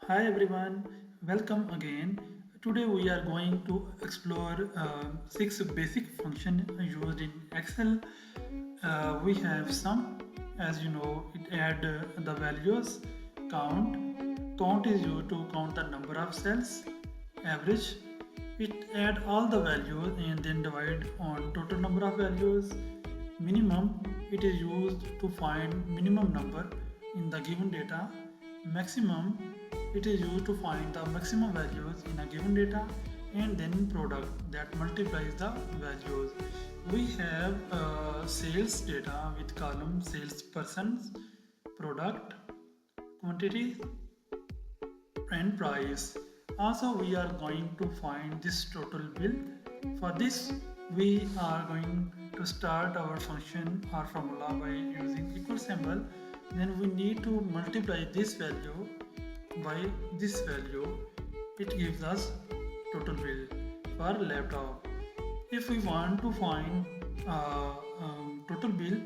Hi everyone, welcome again. Today we are going to explore six basic functions used in Excel. We have some, as you know, it add the values, count. Count is used to count the number of cells. Average, it add all the values and then divide on total number of values. Minimum, it is used to find minimum number in the given data. Maximum, it is used to find the maximum values in a given data. And then product, that multiplies the values. We have sales data with column sales persons, product, quantity, and price. Also, we are going to find this total bill. For this, we are going to start our function or formula by using equal symbol. Then we need to multiply this value by this value. It gives us total bill for laptop. If we want to find total bill,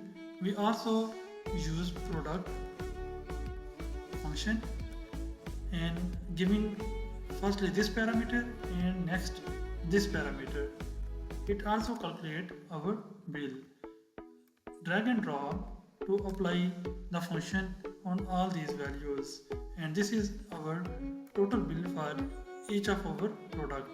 we also use product function and giving firstly this parameter and next this parameter. It also calculate our bill. Drag and drop to apply the function on all these values, and this is our total bill for each of our product.